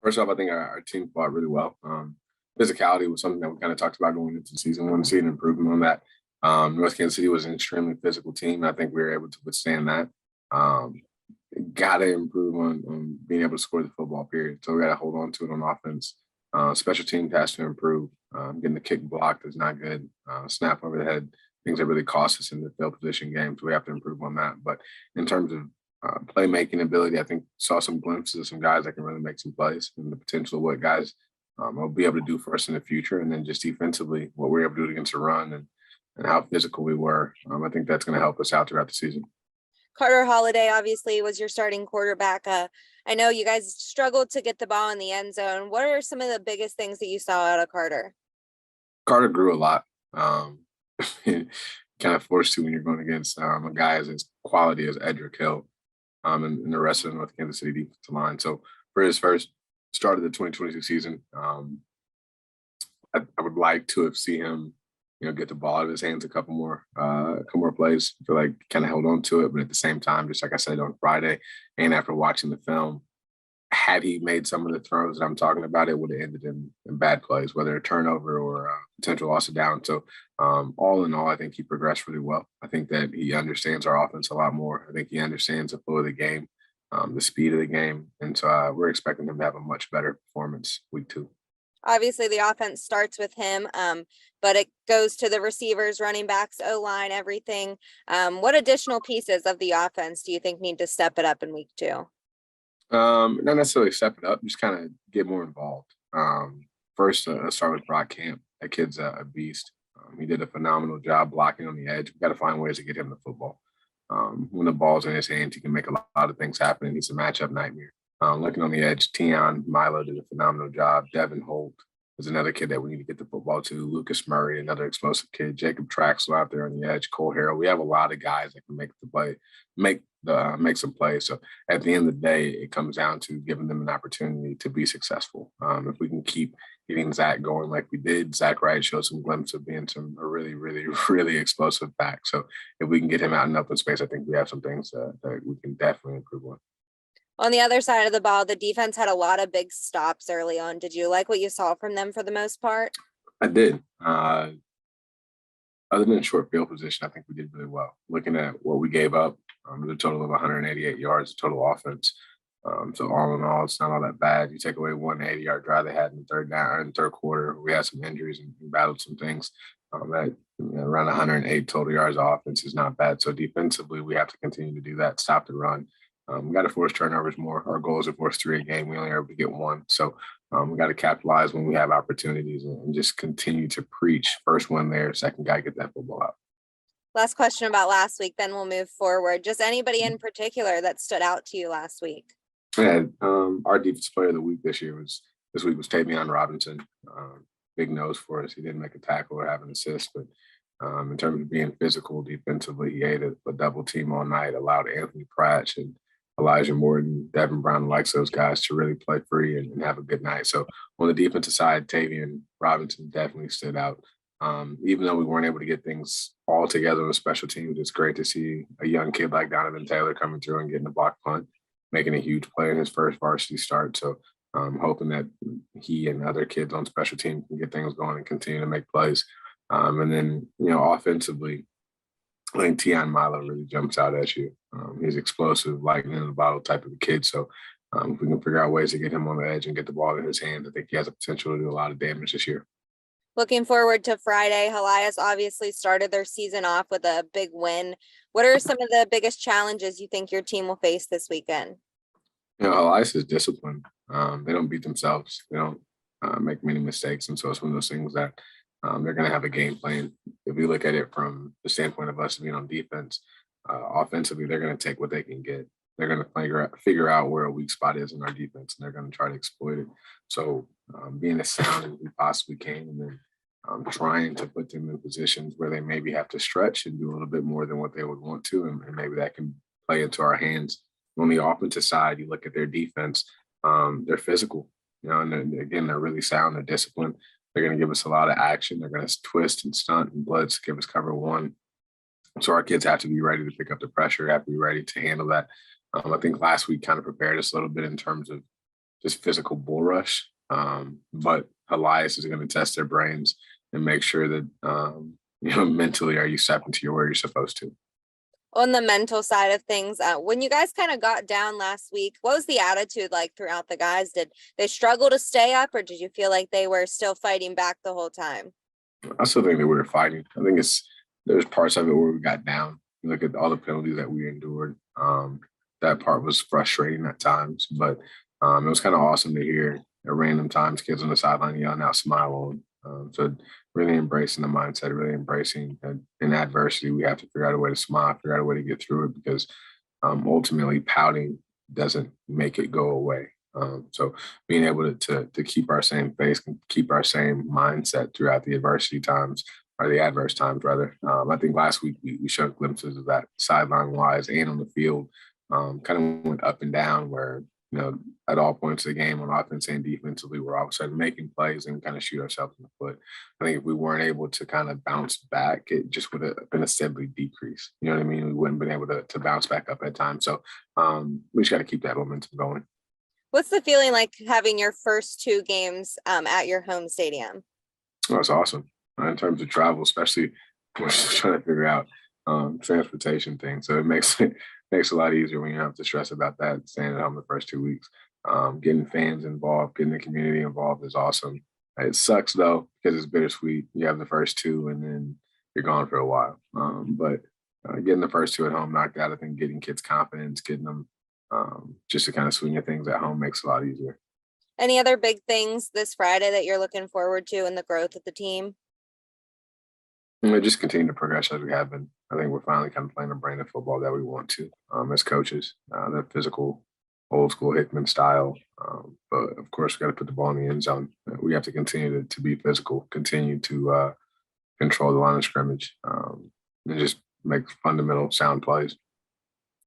First off, I think our team fought really well. Physicality was something that we kind of talked about going into the season. Want to see an improvement on that. North Kansas City was an extremely physical team. I think we were able to withstand that. Um, got to improve on being able to score the football period. So we got to hold on to it on offense. Special teams has to improve. Getting the kick blocked is not good. Snap over the head, things that really cost us in the field position games. We have to improve on that. But in terms of playmaking ability, I think saw some glimpses of some guys that can really make some plays and the potential of what guys will be able to do for us in the future. And then just defensively, what we're able to do against the run and how physical we were. I think that's going to help us out throughout the season. Carter Holiday obviously was your starting quarterback. I know you guys struggled to get the ball in the end zone. What are some of the biggest things that you saw out of Carter? Carter grew a lot. Kind of forced to when you're going against a guy as quality as Edric Hill and the rest of the North Kansas City defensive line. So for his first start of the 2022 season, I would like to have seen him, get the ball out of his hands a couple more plays. I feel like kind of held on to it, but at the same time, just like I said on Friday, and after watching the film, had he made some of the throws that I'm talking about, it would have ended in bad plays, whether a turnover or a potential loss of down. So all in all, I think he progressed really well. I think that he understands our offense a lot more. I think he understands the flow of the game, the speed of the game. And so we're expecting him to have a much better performance week 2. Obviously, the offense starts with him, but it goes to the receivers, running backs, O-line, everything. What additional pieces of the offense do you think need to step it up in week 2? Not necessarily step it up, just kind of get more involved. First, let's start with Brock Camp. That kid's a beast. He did a phenomenal job blocking on the edge. We've got to find ways to get him the football. When the ball's in his hands, he can make a lot of things happen, and he's a matchup nightmare. Looking on the edge, Tion Milo did a phenomenal job. Devin Holt is another kid that we need to get the football to. Lucas Murray, another explosive kid. Jacob Traxel out there on the edge. Cole Harrell. We have a lot of guys that can make some plays. So at the end of the day, it comes down to giving them an opportunity to be successful. If we can keep getting Zach going like we did, Zach Wright showed some glimpse of being a really, really, really explosive back. So if we can get him out in open space, I think we have some things that we can definitely improve on. On the other side of the ball, the defense had a lot of big stops early on. Did you like what you saw from them for the most part? I did. Other than short field position, I think we did really well. Looking at what we gave up, a total of 188 yards, total offense. So all in all, it's not all that bad. You take away one 80-yard drive they had in the third quarter. We had some injuries and battled some things. Around 108 total yards of offense is not bad. So defensively, we have to continue to do that, stop the run. We got to force turnovers more. Our goal is to force 3 a game. We only are able to get 1. So we got to capitalize when we have opportunities and just continue to preach. First one there, second guy, get that football out. Last question about last week, then we'll move forward. Just anybody in particular that stood out to you last week? Yeah, our defensive player of the week this week was Tavion Robinson. Big nose for us. He didn't make a tackle or have an assist, but in terms of being physical defensively, he ate a double team all night, allowed Anthony Pratch and Elijah Morton, Devin Brown, likes those guys to really play free and have a good night. So on the defensive side, Tavion Robinson definitely stood out. Even though we weren't able to get things all together on the special teams, it's great to see a young kid like Donovan Taylor coming through and getting a block punt, making a huge play in his first varsity start. So I'm hoping that he and other kids on special teams can get things going and continue to make plays. And then, offensively, I think Tion Milo really jumps out at you. He's explosive, lightning in the bottle type of a kid. So if we can figure out ways to get him on the edge and get the ball in his hands, I think he has a potential to do a lot of damage this year. Looking forward to Friday. Helias obviously started their season off with a big win. What are some of the biggest challenges you think your team will face this weekend? Helias is disciplined. They don't beat themselves. They don't make many mistakes. And so it's one of those things that they're going to have a game plan. If we look at it from the standpoint of us being on defense, offensively, they're going to take what they can get. They're going to figure out where a weak spot is in our defense, and they're going to try to exploit it. So being as sound as we possibly can, and then trying to put them in positions where they maybe have to stretch and do a little bit more than what they would want to, and maybe that can play into our hands. On the offensive side, you look at their defense, they're physical, and again, they're really sound, they're disciplined. They're going to give us a lot of action. They're going to twist and stunt and blitz, give us cover one. So our kids have to be ready to pick up the pressure, have to be ready to handle that. I think last week kind of prepared us a little bit in terms of just physical bull rush. But Helias is going to test their brains and make sure that mentally, are you stepping to where you're supposed to. On the mental side of things, when you guys kind of got down last week, what was the attitude like throughout the guys? Did they struggle to stay up, or did you feel like they were still fighting back the whole time? I still think that we were fighting. I think there's parts of it where we got down. You look at all the penalties that we endured. That part was frustrating at times, but it was kind of awesome to hear at random times kids on the sideline yelling out "smile on." So really embracing the mindset, really embracing that in adversity, we have to figure out a way to smile, figure out a way to get through it, because ultimately pouting doesn't make it go away. So being able to keep our same face, keep our same mindset throughout the adversity times, or the adverse times rather. I think last week we showed glimpses of that sideline wise and on the field. Kind of went up and down where, at all points of the game on offense and defensively, we're all of a sudden making plays and kind of shoot ourselves in the foot. I think if we weren't able to kind of bounce back, it just would have been a steadily decrease. You know what I mean? We wouldn't have been able to bounce back up at times. So we just got to keep that momentum going. What's the feeling like having your first two games at your home stadium? Well, that's awesome. In terms of travel, especially we're trying to figure out transportation things. So it makes it a lot easier when you don't have to stress about that, staying at home the first 2 weeks. Getting fans involved, getting the community involved is awesome. It sucks though, because it's bittersweet. You have the first two and then you're gone for a while. But getting the first two at home knocked out, I think getting kids confidence, getting them just to kind of swing at things at home makes it a lot easier. Any other big things this Friday that you're looking forward to in the growth of the team? Just continue to progress as we have been. I think we're finally kind of playing the brand of football that we want to as coaches. That physical, old school Hickman style. But of course, we got to put the ball in the end zone. We have to continue to be physical, continue to control the line of scrimmage, and just make fundamental sound plays.